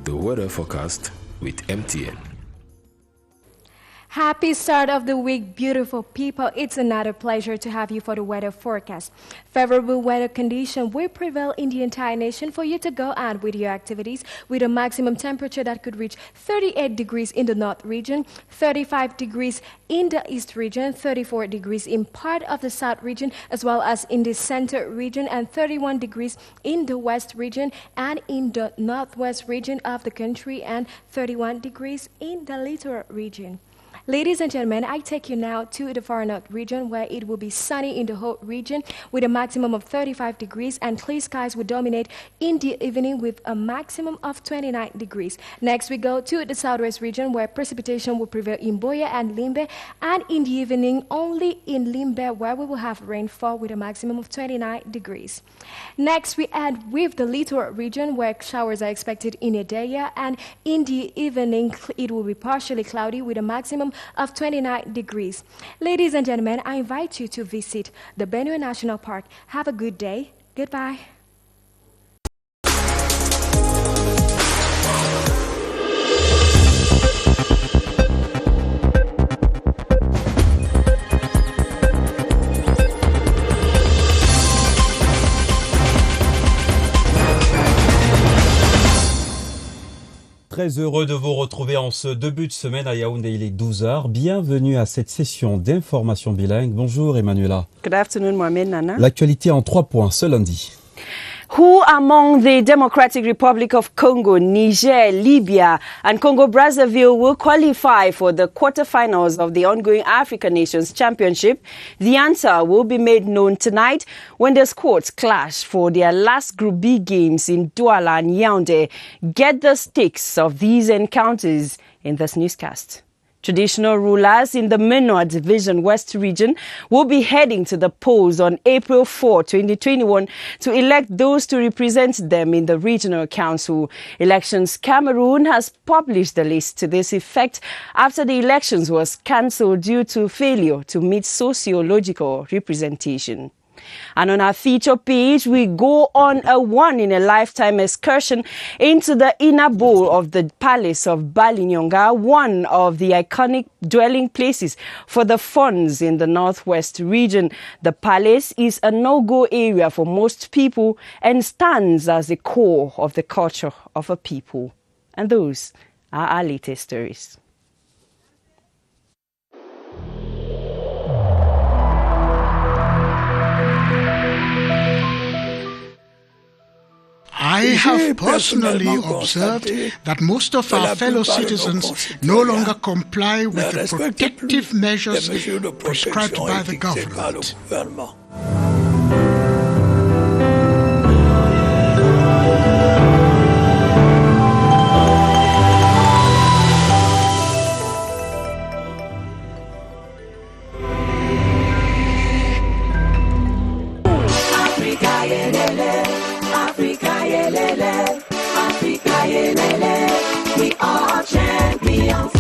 the weather forecast with MTN. Happy start of the week, beautiful people. It's another pleasure to have you for the weather forecast. Favorable weather conditions will prevail in the entire nation for you to go out with your activities with a maximum temperature that could reach 38 degrees in the north region, 35 degrees in the east region, 34 degrees in part of the south region, as well as in the center region, and 31 degrees in the west region and in the northwest region of the country, and 31 degrees in the littoral region. Ladies and gentlemen, I take you now to the far north region where it will be sunny in the whole region with a maximum of 35 degrees and clear skies will dominate in the evening with a maximum of 29 degrees. Next, we go to the southwest region where precipitation will prevail in Boya and Limbe, and in the evening only in Limbe where we will have rainfall with a maximum of 29 degrees. Next, we add with the littoral region where showers are expected in Edea, and in the evening it will be partially cloudy with a maximum of 29 degrees. Ladies and gentlemen, I invite you to visit the Benue National Park. Have a good day. Goodbye. Très heureux de vous retrouver en ce début de semaine à Yaoundé, il est 12h. Bienvenue à cette session d'information bilingue. Bonjour Emmanuela. Good afternoon, Mohamed Nana. L'actualité en 3 points ce lundi. Who among the Democratic Republic of Congo, Niger, Libya, and Congo-Brazzaville will qualify for the quarterfinals of the ongoing African Nations Championship? The answer will be made known tonight when the squads clash for their last Group B games in Douala and Yaoundé. Get the stakes of these encounters in this newscast. Traditional rulers in the Menoa Division West region will be heading to the polls on April 4, 2021 to elect those to represent them in the regional council. Elections Cameroon has published the list to this effect after the elections was cancelled due to failure to meet sociological representation. And on our feature page, we go on a one-in-a-lifetime excursion into the inner bowl of the Palace of Balinyonga, one of the iconic dwelling places for the Fonds in the northwest region. The palace is a no-go area for most people and stands as the core of the culture of a people. And those are our latest stories. I have personally observed that most of our fellow citizens no longer comply with the protective measures prescribed by the government. We are champions.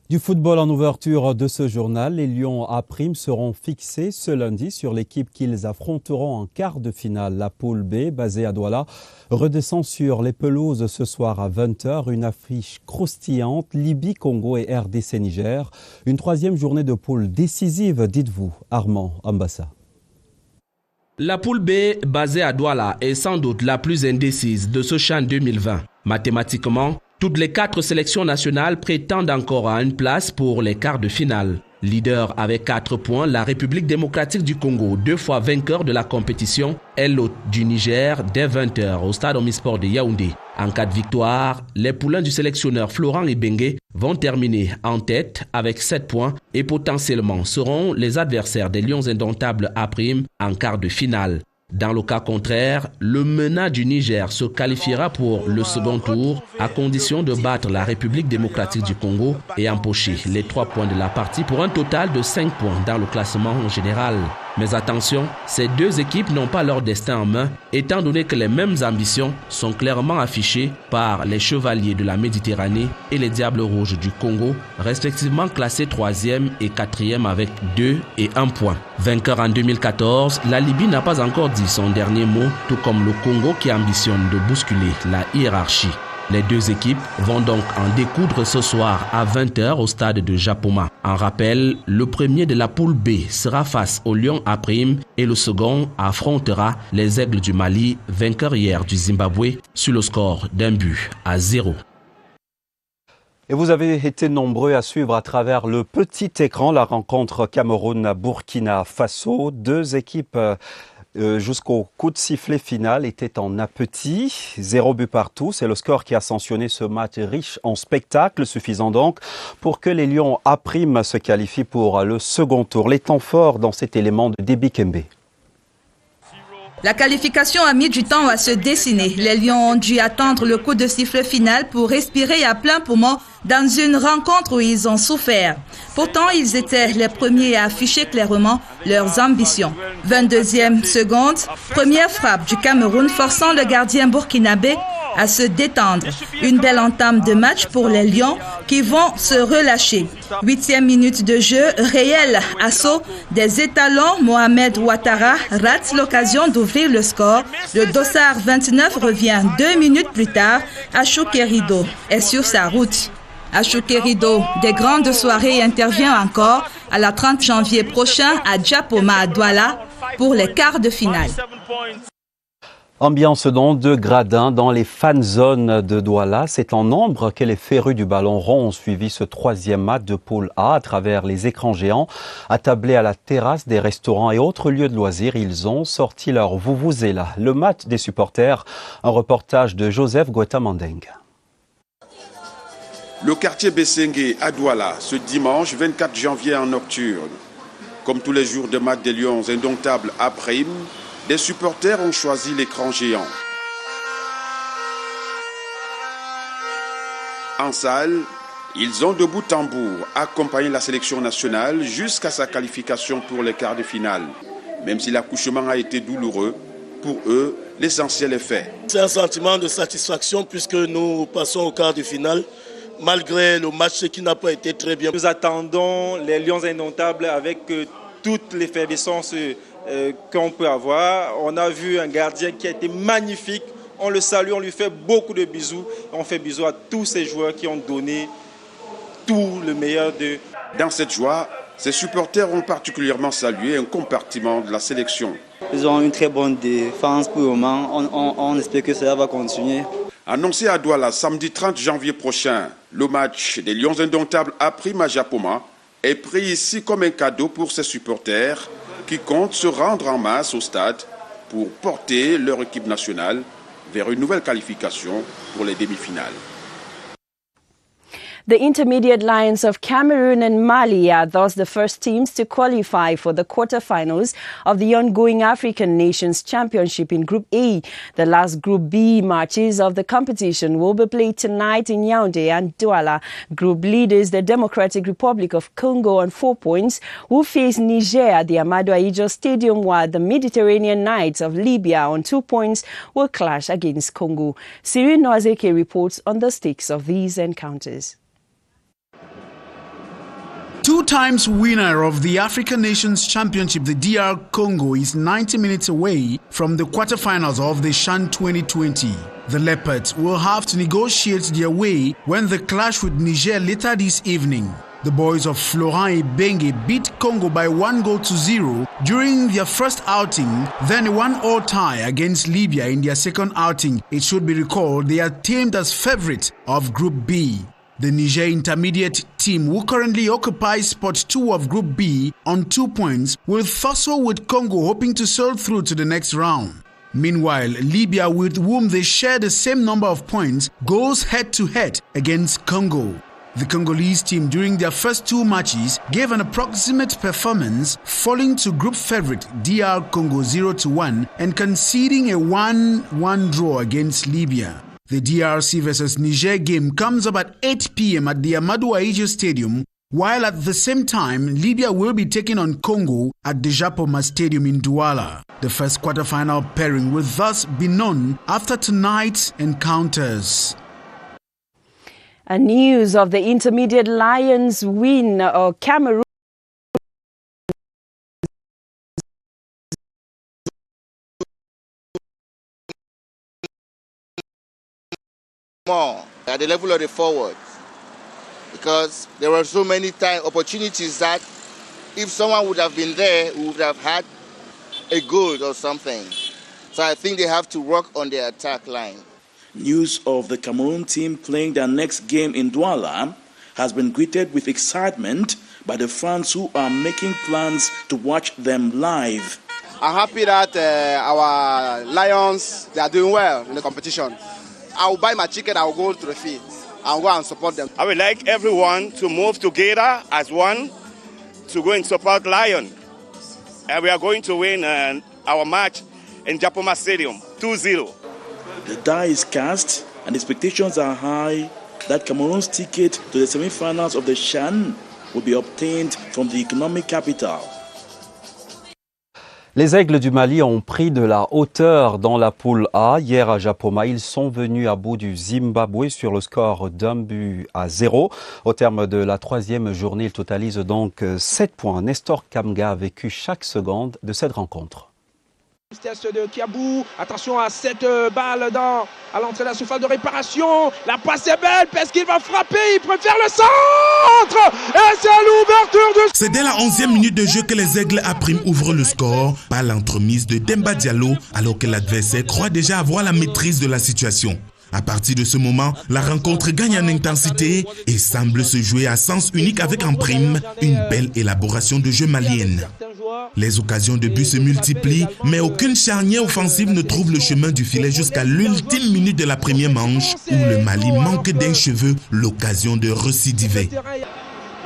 Du football en ouverture de ce journal, les Lions A' seront fixés ce lundi sur l'équipe qu'ils affronteront en quart de finale. La poule B, basée à Douala, redescend sur les pelouses ce soir à 20h. Une affiche croustillante, Libye, Congo et RDC Niger. Une troisième journée de poule décisive, dites-vous, Armand Ambassa. La poule B, basée à Douala, est sans doute la plus indécise de ce CHAN 2020. Mathématiquement, toutes les 4 sélections nationales prétendent encore à une place pour les quarts de finale. Leader avec 4 points, la République démocratique du Congo, 2 fois vainqueur de la compétition, est l'hôte du Niger dès 20h au stade Omnisport de Yaoundé. En cas de victoire, les poulains du sélectionneur Florent Ibengue vont terminer en tête avec 7 points et potentiellement seront les adversaires des Lions indomptables A' en quart de finale. Dans le cas contraire, le MENA du Niger se qualifiera pour le second tour à condition de battre la République démocratique du Congo et empocher les 3 points de la partie pour un total de 5 points dans le classement général. Mais attention, ces deux équipes n'ont pas leur destin en main, étant donné que les mêmes ambitions sont clairement affichées par les Chevaliers de la Méditerranée et les Diables Rouges du Congo, respectivement classés 3e et 4e avec 2 et 1 point. Vainqueur en 2014, la Libye n'a pas encore dit son dernier mot, tout comme le Congo qui ambitionne de bousculer la hiérarchie. Les deux équipes vont donc en découdre ce soir à 20h au stade de Japoma. En rappel, le premier de la poule B sera face au Lion A' et le second affrontera les Aigles du Mali, vainqueurs hier du Zimbabwe, sur le score d'1-0. Et vous avez été nombreux à suivre à travers le petit écran la rencontre Cameroun-Burkina Faso. Deux équipes jusqu'au coup de sifflet final étaient en appétit. 0 but partout, c'est le score qui a sanctionné ce match riche en spectacles, suffisant donc pour que les Lions A' se qualifient pour le second tour. Les temps forts dans cet élément de Déby Kembe. La qualification a mis du temps à se dessiner. Les Lions ont dû attendre le coup de sifflet final pour respirer à plein poumon dans une rencontre où ils ont souffert. Pourtant, ils étaient les premiers à afficher clairement leurs ambitions. 22e seconde, première frappe du Cameroun forçant le gardien burkinabé à se détendre. Une belle entame de match pour les Lions qui vont se relâcher. 8e minute de jeu, réel assaut des étalons. Mohamed Ouattara rate l'occasion d'ouvrir le score. Le dossard 29 revient 2 minutes plus tard. Achou Kerido est sur sa route. Achou Kerido, des grandes soirées, intervient encore à la 30 janvier prochain à Japoma à Douala pour les quarts de finale. Ambiance donc de gradins dans les fan zones de Douala. C'est en nombre que les férus du ballon rond ont suivi ce troisième match de poule A à travers les écrans géants. Attablés à la terrasse des restaurants et autres lieux de loisirs, ils ont sorti leur vuvuzela. Le match des supporters, un reportage de Joseph Gweta-Mandeng. Le quartier Bessengue à Douala, ce dimanche 24 janvier en nocturne. Comme tous les jours de match des Lions indomptables A', les supporters ont choisi l'écran géant. En salle, ils ont debout tambour accompagné la sélection nationale jusqu'à sa qualification pour les quarts de finale. Même si l'accouchement a été douloureux, pour eux, l'essentiel est fait. C'est un sentiment de satisfaction puisque nous passons au quart de finale. Malgré le match qui n'a pas été très bien. Nous attendons les Lions indomptables avec toute l'effervescence qu'on peut avoir. On a vu un gardien qui a été magnifique. On le salue, on lui fait beaucoup de bisous. On fait bisous à tous ces joueurs qui ont donné tout le meilleur d'eux. Dans cette joie, ces supporters ont particulièrement salué un compartiment de la sélection. Ils ont une très bonne défense pour le moment. On espère que cela va continuer. Annoncé à Douala samedi 30 janvier prochain, le match des Lions indomptables A' à Japoma est pris ici comme un cadeau pour ses supporters qui comptent se rendre en masse au stade pour porter leur équipe nationale vers une nouvelle qualification pour les demi-finales. The intermediate lions of Cameroon and Mali are thus the first teams to qualify for the quarterfinals of the ongoing African Nations Championship in Group A. The last Group B matches of the competition will be played tonight in Yaoundé and Douala. Group leaders, the Democratic Republic of Congo on 4 points, will face Niger at the Amadou Ahidjo Stadium, while the Mediterranean Knights of Libya on 2 points will clash against Congo. Cyril Noazeke reports on the stakes of these encounters. Two times winner of the African Nations Championship, the DR Congo is 90 minutes away from the quarterfinals of the CHAN 2020. The Leopards will have to negotiate their way when they clash with Niger later this evening. The boys of Florent Ibenge beat Congo by 1-0 during their first outing, then a 1-1 tie against Libya in their second outing. It should be recalled they are teamed as favourite of Group B. The Niger intermediate team, who currently occupies spot 2 of Group B on 2 points, will tussle with Congo, hoping to sail through to the next round. Meanwhile, Libya, with whom they share the same number of points, goes head-to-head against Congo. The Congolese team, during their first 2 matches, gave an approximate performance, falling to group favourite DR Congo 0-1 and conceding a 1-1 draw against Libya. The DRC versus Niger game comes up at 8 p.m. at the Amadou Ahidjo Stadium, while at the same time, Libya will be taking on Congo at the Japoma Stadium in Douala. The first quarter-final pairing will thus be known after tonight's encounters. And news of the Intermediate Lions win of Cameroon. More at the level of the forward, because there were so many opportunities that if someone would have been there, we would have had a goal or something. So I think they have to work on their attack line. News of the Cameroon team playing their next game in Douala has been greeted with excitement by the fans who are making plans to watch them live. I'm happy that our Lions, they are doing well in the competition. I will buy my ticket, I will go to the field and go and support them. I would like everyone to move together as one to go and support Lion. And we are going to win our match in Japoma Stadium, 2-0. The die is cast and expectations are high that Cameroon's ticket to the semi-finals of the CHAN will be obtained from the economic capital. Les Aigles du Mali ont pris de la hauteur dans la poule A. Hier à Japoma, ils sont venus à bout du Zimbabwe sur le score d'1-0. Au terme de la troisième journée, ils totalisent donc 7 points. Nestor Kamga a vécu chaque seconde de cette rencontre. Justesse de Kiabou, attention à cette balle à l'entrée de la surface de réparation, la passe est belle, parce qu'il va frapper, il préfère le centre, et c'est l'ouverture de... C'est dès la 11e minute de jeu que les Aigles à prime ouvrent le score par l'entremise de Demba Diallo, alors que l'adversaire croit déjà avoir la maîtrise de la situation. À partir de ce moment, la rencontre gagne en intensité et semble se jouer à sens unique avec en prime une belle élaboration de jeu malienne. Les occasions de but se multiplient, mais aucune charnière offensive ne trouve le chemin du filet jusqu'à l'ultime minute de la première manche où le Mali manque d'un cheveu l'occasion de récidiver.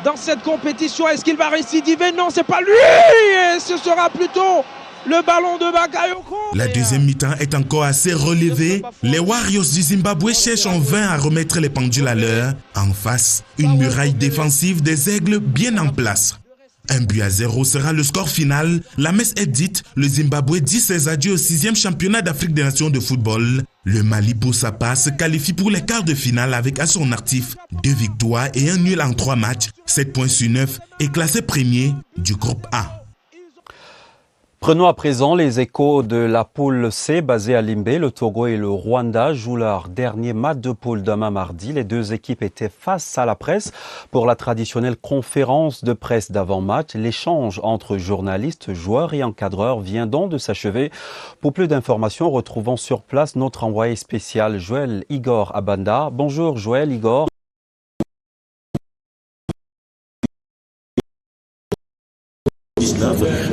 Dans cette compétition, est-ce qu'il va récidiver? Non, c'est pas lui, et ce sera plutôt le ballon de Bakayoko. La deuxième mi-temps est encore assez relevée. Les Warriors du Zimbabwe cherchent en vain à remettre les pendules à l'heure. En face, une muraille défensive des Aigles bien en place. 1-0 sera le score final. La messe est dite. Le Zimbabwe dit ses adieux au 6e championnat d'Afrique des Nations de football. Le Mali, pour sa part, se qualifie pour les quarts de finale avec à son actif 2 victoires et 1 nul en 3 matchs. 7 points sur 9 et classé premier du groupe A. Prenons à présent les échos de la poule C basée à Limbé. Le Togo et le Rwanda jouent leur dernier match de poule demain mardi. Les deux équipes étaient face à la presse pour la traditionnelle conférence de presse d'avant-match. L'échange entre journalistes, joueurs et encadreurs vient donc de s'achever. Pour plus d'informations, retrouvons sur place notre envoyé spécial Joël Igor Abanda. Bonjour Joël Igor.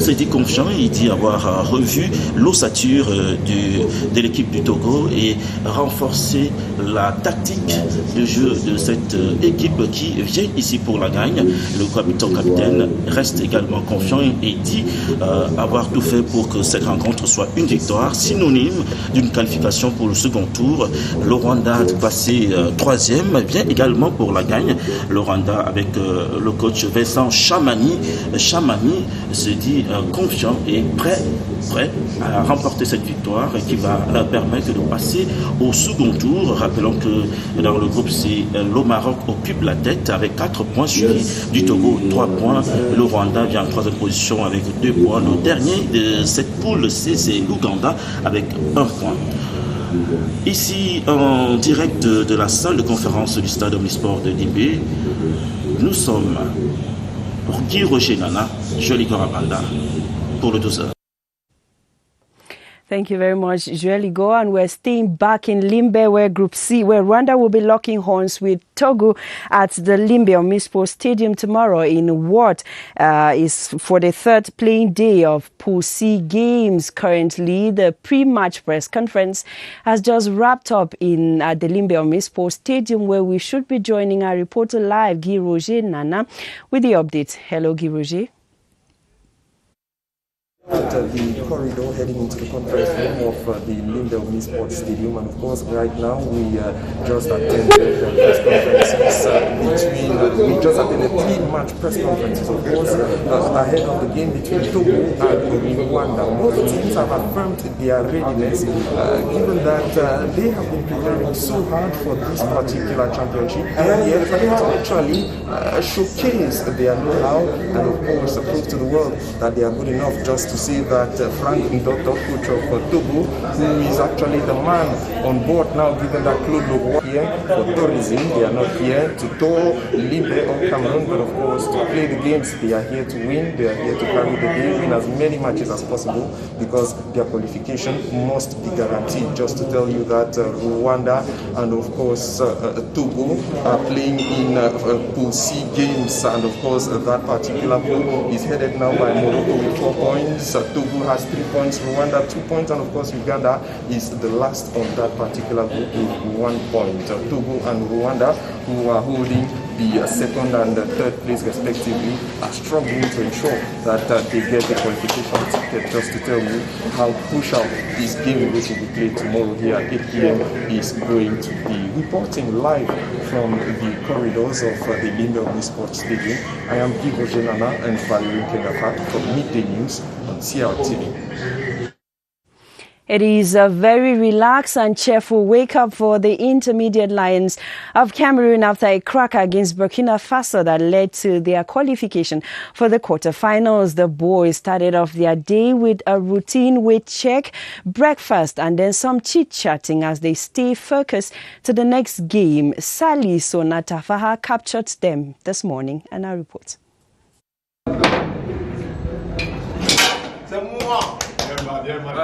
s'est dit confiant, il dit avoir revu l'ossature de l'équipe du Togo et renforcé la tactique de jeu de cette équipe qui vient ici pour la gagne. Le capitaine reste également confiant et dit avoir tout fait pour que cette rencontre soit une victoire synonyme d'une qualification pour le second tour. Le Rwanda passé troisième vient également pour la gagne. Le Rwanda avec le coach Vincent Chamani se dit confiant et prêt à remporter cette victoire et qui va permettre de passer au second tour. Rappelons que dans le groupe C, le Maroc occupe la tête avec 4 points, suivi du Togo 3 points. Le Rwanda vient en troisième position avec 2 points. Le dernier de cette poule C, c'est l'Ouganda avec 1 point. Ici, en direct de la salle de conférence du stade Omnisport de Limbé, nous sommes pour Guy Roger Nana, Joël Igor Abanda, pour le 12h. Thank you very much, Joël Igor. And we're staying back in Limbe, where Group C, where Rwanda will be locking horns with Togo at the Limbe Omnisport Stadium tomorrow in what is for the third playing day of Pool C games. Currently, the pre-match press conference has just wrapped up at the Limbe Omnisport Stadium, where we should be joining our reporter live, Guy Roger Nana, with the updates. Hello, Guy Roger. At the corridor heading into the conference room of the Lindell Mini Sports Stadium, and of course right now we just attended the press conferences we just attended 3 match press conferences, of course, ahead of the game between Togo and Rwanda. Both teams have affirmed their readiness, given that they have been preparing so hard for this particular championship, and yet to actually showcase their know-how and of course prove to the world that they are good enough. Just to say that Frank Ndoto, coach of Togo, who is actually the man on board now, given that Claude Leroy here for tourism, they are not here to tour Libe or Cameroon, but of course to play the games. They are here to win, they are here to carry the game, win as many matches as possible, because their qualification must be guaranteed. Just to tell you that Rwanda and of course Togo are playing in Pool C games, and of course that particular pool is headed now by Morocco with 4 points. Togo has 3 points, Rwanda 2 points, and of course Uganda is the last on that particular group with 1 point. Togo and Rwanda, who are holding the second and third place respectively, are struggling to ensure that they get the qualification ticket. Just to tell you how crucial this game, which will be played tomorrow here at 8 p.m. is going to be. Reporting live from the corridors of the Lindell Mini Sports Stadium, I am Gigo Jenana and Valerie Kengafa from Midday News on CRTV. It is a very relaxed and cheerful wake-up for the Intermediate Lions of Cameroon after a cracker against Burkina Faso that led to their qualification for the quarterfinals. The boys started off their day with a routine weight check, breakfast, and then some chit-chatting as they stay focused to the next game. Sally Sonatafaha captured them this morning, and I report.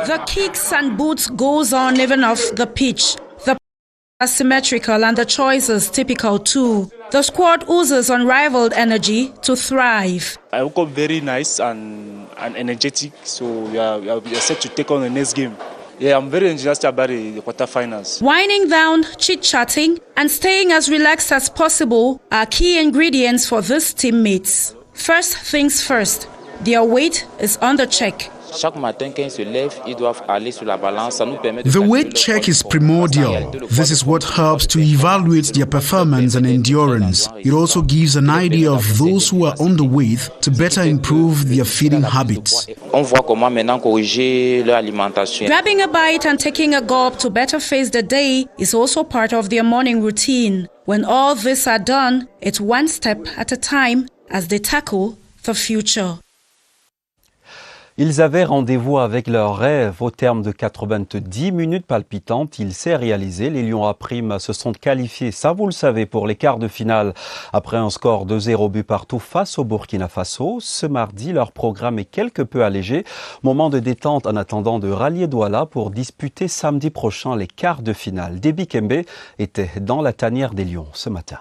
The kicks and boots goes on even off the pitch. The are symmetrical and the choices typical too. The squad oozes unrivaled energy to thrive. I woke up very nice and energetic, so we are set to take on the next game. Yeah, I'm very enthusiastic about the quarterfinals. Winding down, chit-chatting, and staying as relaxed as possible are key ingredients for these teammates. First things first, their weight is under check. The weight check is primordial. This is what helps to evaluate their performance and endurance. It also gives an idea of those who are underweight to better improve their feeding habits. Grabbing a bite and taking a gulp to better face the day is also part of their morning routine. When all this are done, it's one step at a time as they tackle the future. Ils avaient rendez-vous avec leur rêve au terme de 90 minutes palpitantes. Il s'est réalisé. Les Lions A' se sont qualifiés, ça vous le savez, pour les quarts de finale. Après un score de 0 but partout face au Burkina Faso, ce mardi, leur programme est quelque peu allégé. Moment de détente en attendant de rallier Douala pour disputer samedi prochain les quarts de finale. Déby Kembe était dans la tanière des Lions ce matin.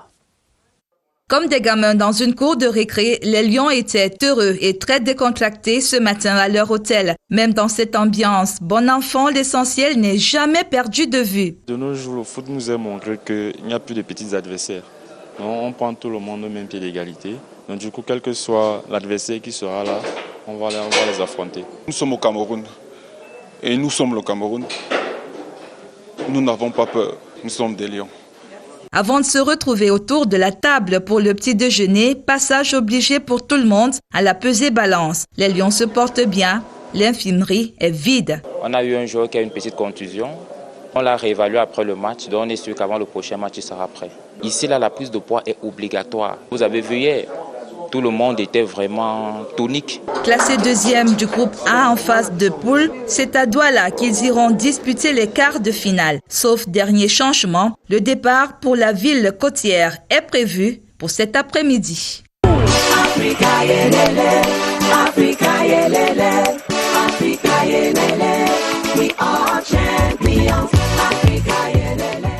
Comme des gamins dans une cour de récré, les Lions étaient heureux et très décontractés ce matin à leur hôtel. Même dans cette ambiance, bon enfant, l'essentiel n'est jamais perdu de vue. De nos jours, le foot nous a montré qu'il n'y a plus de petits adversaires. On prend tout le monde au même pied d'égalité. Donc du coup, quel que soit l'adversaire qui sera là, on va les affronter. Nous sommes au Cameroun et nous sommes le Cameroun. Nous n'avons pas peur, nous sommes des lions. Avant de se retrouver autour de la table pour le petit déjeuner, passage obligé pour tout le monde à la pesée balance. Les Lions se portent bien, l'infirmerie est vide. On a eu un joueur qui a une petite contusion. On l'a réévalué après le match, donc on est sûr qu'avant le prochain match, il sera prêt. Ici, là, la prise de poids est obligatoire. Vous avez vu hier, tout le monde était vraiment tonique. Classé deuxième du groupe A en phase de poule, c'est à Douala qu'ils iront disputer les quarts de finale. Sauf dernier changement, le départ pour la ville côtière est prévu pour cet après-midi. Africa yelele, Africa yelele, Africa yelele, we are champions, Africa yelele.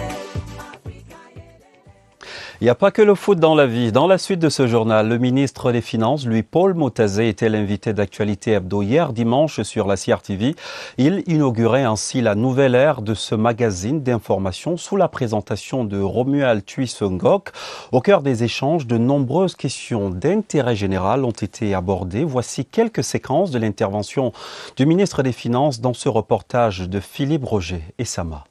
Il n'y a pas que le foot dans la vie. Dans la suite de ce journal, le ministre des Finances, Paul Motazé, était l'invité d'Actualité Hebdo hier dimanche sur la CRTV. Il inaugurait ainsi la nouvelle ère de ce magazine d'information sous la présentation de Romuald Tuisongok. Au cœur des échanges, de nombreuses questions d'intérêt général ont été abordées. Voici quelques séquences de l'intervention du ministre des Finances dans ce reportage de Philippe Roger et Sama.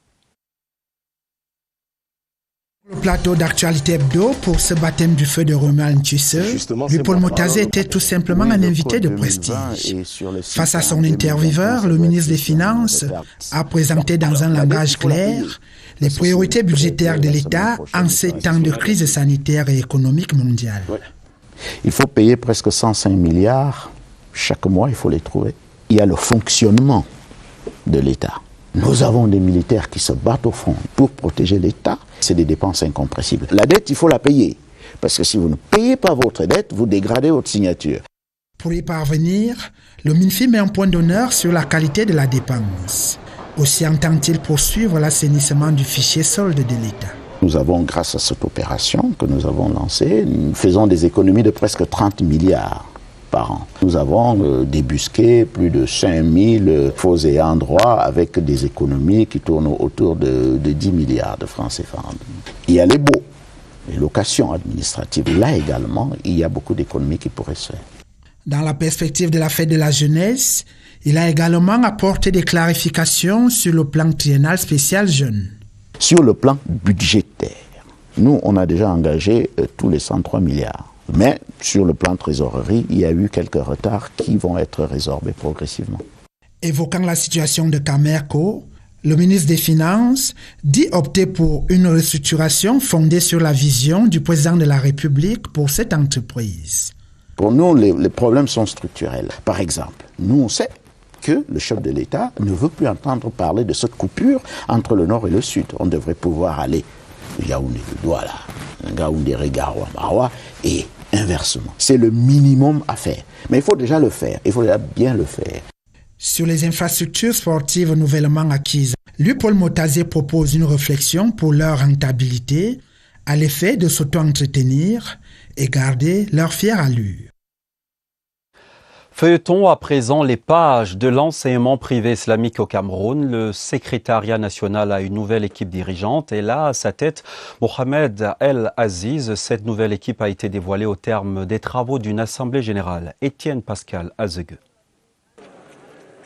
Le plateau d'Actualité Hebdo pour ce baptême du feu de Romuald Tuisongok, Paul Motazé était tout simplement un invité de prestige. Face à son intervieweur, le ministre des Finances a présenté dans un langage clair les priorités budgétaires de l'État en ces temps de crise sanitaire et économique mondiale. Il faut payer presque 105 milliards chaque mois, il faut les trouver. Il y a le fonctionnement de l'État. Nous avons des militaires qui se battent au front pour protéger l'État. C'est des dépenses incompressibles. La dette, il faut la payer. Parce que si vous ne payez pas votre dette, vous dégradez votre signature. Pour y parvenir, le MINFI met un point d'honneur sur la qualité de la dépense. Aussi entend-il poursuivre l'assainissement du fichier solde de l'État. Nous avons, grâce à cette opération que nous avons lancée, nous faisons des économies de presque 30 milliards. Par an. Nous avons débusqué plus de 5000 faux ayants droit avec des économies qui tournent autour de 10 milliards de francs CFA. Il y a les baux, les locations administratives. Là également, il y a beaucoup d'économies qui pourraient se faire. Dans la perspective de la fête de la jeunesse, il a également apporté des clarifications sur le plan triennal spécial jeune. Sur le plan budgétaire, nous, on a déjà engagé tous les 103 milliards. Mais sur le plan trésorerie, il y a eu quelques retards qui vont être résorbés progressivement. Évoquant la situation de Camerco, le ministre des Finances dit opter pour une restructuration fondée sur la vision du président de la République pour cette entreprise. Pour nous, les problèmes sont structurels. Par exemple, nous on sait que le chef de l'État ne veut plus entendre parler de cette coupure entre le Nord et le Sud. On devrait pouvoir aller Yaoundé, Douala, Ngaoundé, Garoua, Maroua, et inversement. C'est le minimum à faire. Mais il faut déjà le faire. Il faut déjà bien le faire. Sur les infrastructures sportives nouvellement acquises, Paul Motazé propose une réflexion pour leur rentabilité, à l'effet de s'auto-entretenir et garder leur fière allure. Feuilletons à présent les pages de l'enseignement privé islamique au Cameroun. Le secrétariat national a une nouvelle équipe dirigeante et là, à sa tête, Mohamed El Aziz. Cette nouvelle équipe a été dévoilée au terme des travaux d'une assemblée générale. Étienne Pascal Azegue.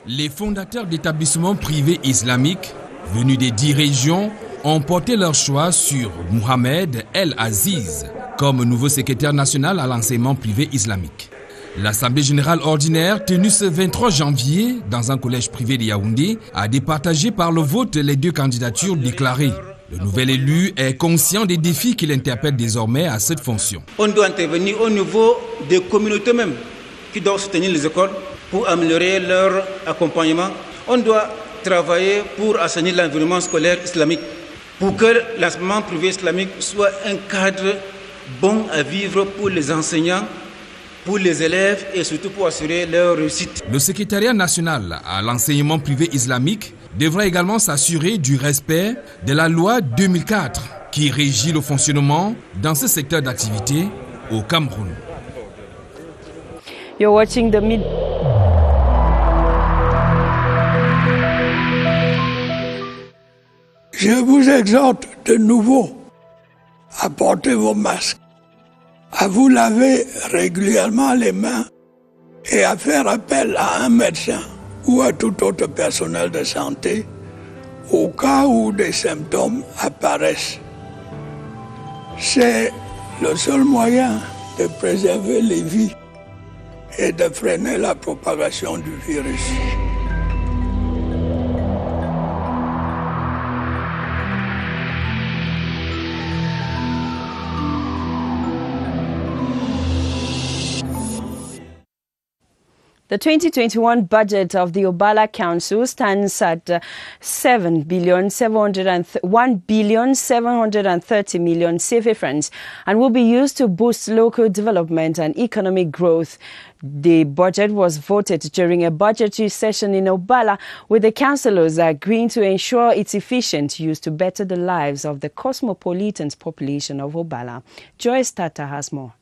Les fondateurs d'établissements privés islamiques, venus des 10 régions, ont porté leur choix sur Mohamed El Aziz comme nouveau secrétaire national à l'enseignement privé islamique. L'Assemblée générale ordinaire, tenue ce 23 janvier dans un collège privé de Yaoundé, a départagé par le vote les 2 candidatures déclarées. Le nouvel élu est conscient des défis qu'il interpelle désormais à cette fonction. On doit intervenir au niveau des communautés même qui doivent soutenir les écoles pour améliorer leur accompagnement. On doit travailler pour assainir l'environnement scolaire islamique, pour que l'enseignement privé islamique soit un cadre bon à vivre pour les enseignants, pour les élèves et surtout pour assurer leur réussite. Le secrétariat national à l'enseignement privé islamique devra également s'assurer du respect de la loi 2004 qui régit le fonctionnement dans ce secteur d'activité au Cameroun. You're watching the mid. Je vous exhorte de nouveau à porter vos masques, à vous laver régulièrement les mains et à faire appel à un médecin ou à tout autre personnel de santé au cas où des symptômes apparaissent. C'est le seul moyen de préserver les vies et de freiner la propagation du virus. The 2021 budget of the Obala Council stands at 1,730 million CFA francs and will be used to boost local development and economic growth. The budget was voted during a budgetary session in Obala, with the councillors agreeing to ensure its efficient use to better the lives of the cosmopolitan population of Obala. Joyce Tata has more.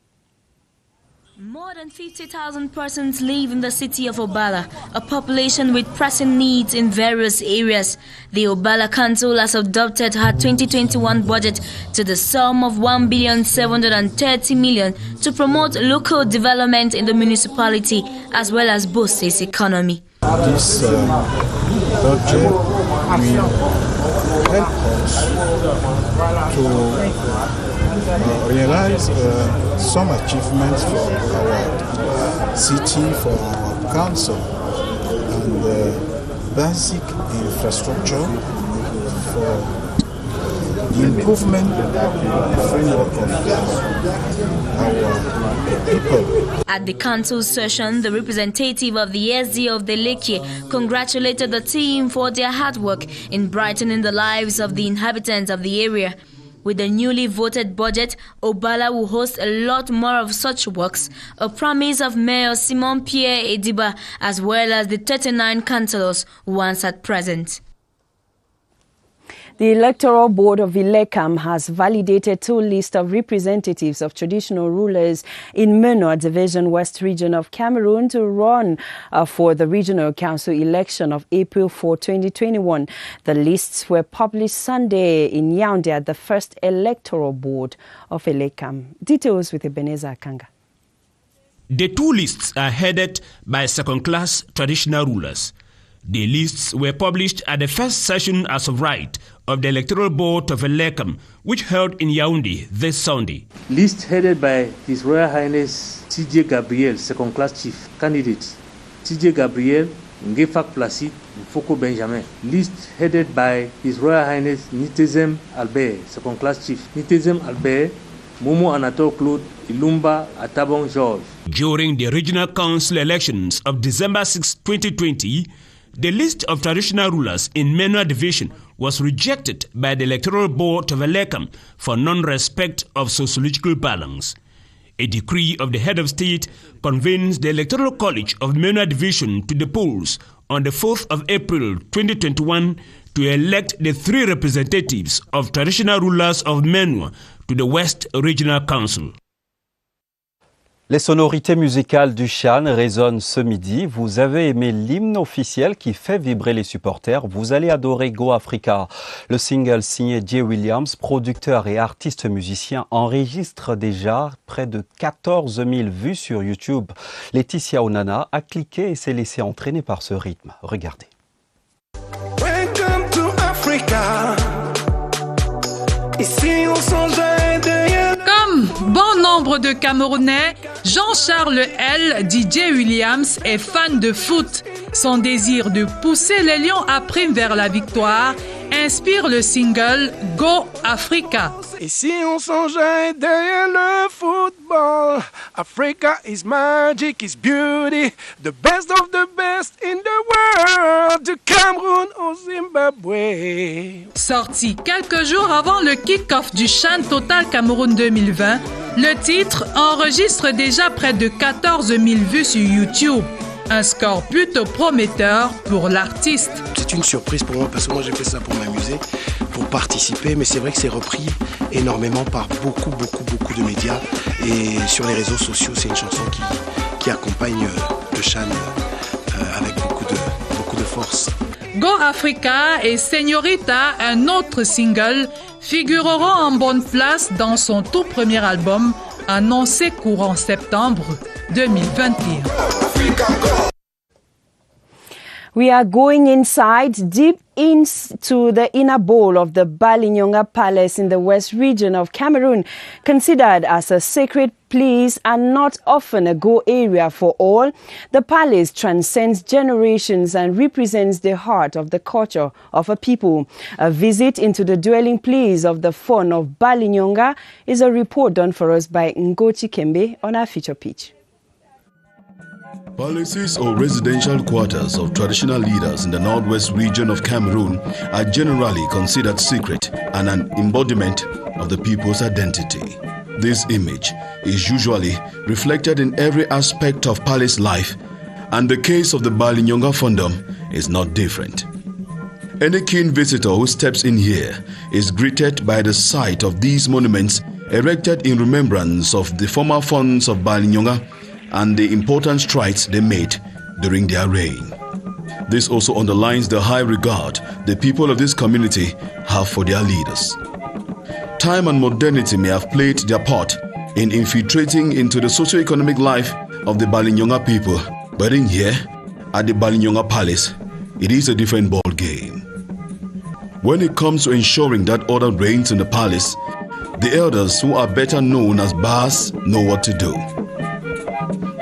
More than 50,000 persons live in the city of Obala, a population with pressing needs in various areas. The Obala Council has adopted her 2021 budget to the sum of 1,730 million to promote local development in the municipality as well as boost its economy. This budget will help us to realize some achievements for our city, for our council, and basic infrastructure for the improvement of the framework of our people. At the council session, the representative of the SD of the Lekki congratulated the team for their hard work in brightening the lives of the inhabitants of the area. With the newly voted budget, Obala will host a lot more of such works, a promise of Mayor Simon Pierre Ediba, as well as the 39 councillors once at present. The Electoral Board of Ilekam has validated 2 lists of representatives of traditional rulers in Menua Division West Region of Cameroon to run for the Regional Council election of April 4, 2021. The lists were published Sunday in Yaoundé at the first Electoral Board of Ilekam. Details with Ebenezer Akanga. The 2 lists are headed by second-class traditional rulers. The lists were published at the first session as of right of the Electoral Board of Ilekam, which held in Yaoundé this Sunday. List headed by His Royal Highness T.J. Gabriel, second-class chief. Candidates T.J. Gabriel, Ngefak Placide, Foko Benjamin. List headed by His Royal Highness Nitezem Albert, second-class chief. Nitezem Albert, Momo Anatole Claude, Ilumba Atabon George. During the Regional Council elections of December 6, 2020, the list of traditional rulers in Menua Division was rejected by the Electoral Board of Ilekam for non-respect of sociological balance. A decree of the head of state convenes the Electoral College of Menua Division to the polls on the 4th of April 2021 to elect the 3 representatives of traditional rulers of Menua to the West Regional Council. Les sonorités musicales du Chan résonnent ce midi. Vous avez aimé l'hymne officiel qui fait vibrer les supporters. Vous allez adorer Go Africa. Le single signé Jay Williams, producteur et artiste musicien, enregistre déjà près de 14 000 vues sur YouTube. Laetitia Onana a cliqué et s'est laissée entraîner par ce rythme. Regardez. Welcome to Africa. Ici on s'enjaille derrière. Comme bon nombre de Camerounais, Jean-Charles L. DJ Williams est fan de foot. Son désir de pousser les Lions à prime vers la victoire inspire le single Go Africa. Ici on s'enjaille derrière le football. Africa is magic, is beauty, the best of the best in the world. Du Cameroun au Zimbabwe. Sorti quelques jours avant le kick-off du Chan Total Cameroun 2020, le titre enregistre déjà près de 14 000 vues sur YouTube. Un score plutôt prometteur pour l'artiste. C'est une surprise pour moi parce que moi j'ai fait ça pour m'amuser, pour participer, mais c'est vrai que c'est repris énormément par beaucoup de médias et sur les réseaux sociaux, c'est une chanson qui accompagne le Chan avec beaucoup de force. Go Africa et Señorita, un autre single, figureront en bonne place dans son tout premier album, annoncé courant septembre 2021. We are going inside, deep into the inner bowl of the Balinyonga Palace in the West Region of Cameroon, considered as a sacred place and not often a go area for all. The palace transcends generations and represents the heart of the culture of a people. A visit into the dwelling place of the Fon of Balinyonga is a report done for us by Ngochi Kembe on our feature page. Palaces or residential quarters of traditional leaders in the northwest region of Cameroon are generally considered secret and an embodiment of the people's identity. This image is usually reflected in every aspect of palace life, and the case of the Balinyonga Fondom is not different. Any keen visitor who steps in here is greeted by the sight of these monuments erected in remembrance of the former Fonds of Balinyonga and the important strides they made during their reign. This also underlines the high regard the people of this community have for their leaders. Time and modernity may have played their part in infiltrating into the socio-economic life of the Balinyonga people, but in here, at the Balinyonga Palace, it is a different ball game. When it comes to ensuring that order reigns in the palace, the elders who are better known as Bas know what to do.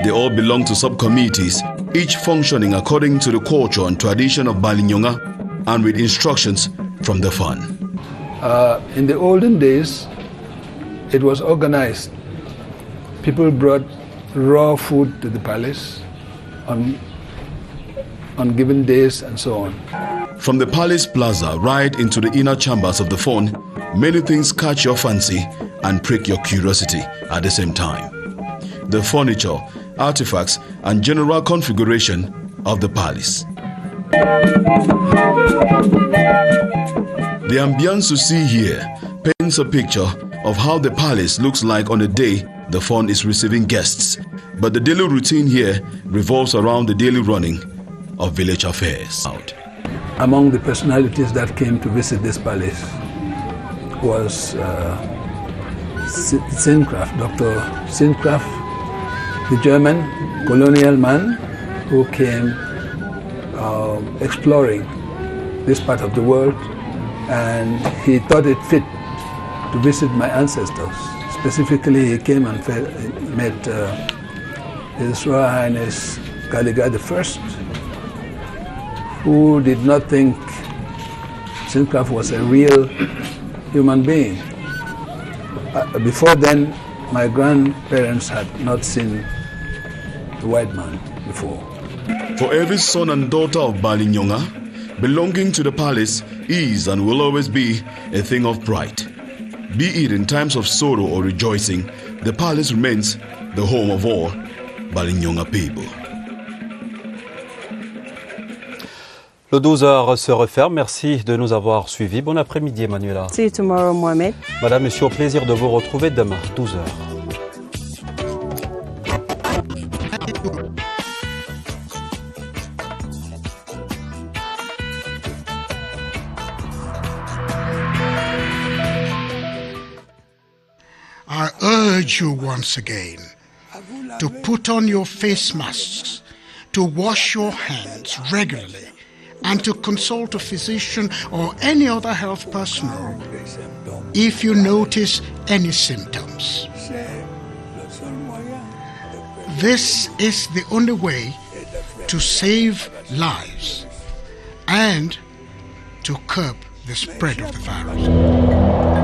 They all belong to sub-committees, each functioning according to the culture and tradition of Balinyonga and with instructions from the fund. In the olden days, it was organized. People brought raw food to the palace on given days and so on. From the palace plaza right into the inner chambers of the fund, many things catch your fancy and prick your curiosity at the same time. The furniture, artifacts, and general configuration of the palace. The ambience you see here paints a picture of how the palace looks like on the day the fund is receiving guests, but the daily routine here revolves around the daily running of village affairs. Among the personalities that came to visit this palace was Sincraft, Dr. Sincraft, the German colonial man who came exploring this part of the world, and he thought it fit to visit my ancestors. Specifically, he came and met His Royal Highness Galiga I, who did not think Sincraft was a real human being. Before then, my grandparents had not seen the white man before. For every son and daughter of Balinyonga, belonging to the palace is and will always be a thing of pride. Be it in times of sorrow or rejoicing, the palace remains the home of all Balinyonga people. Le 12h se referme. Merci de nous avoir suivis. Bon après-midi, Emmanuela. See you tomorrow, Mohamed. Madame, Monsieur, au plaisir de vous retrouver demain, 12h. I urge you once again to put on your face masks, to wash your hands regularly, and to consult a physician or any other health personnel if you notice any symptoms. This is the only way to save lives and to curb the spread of the virus.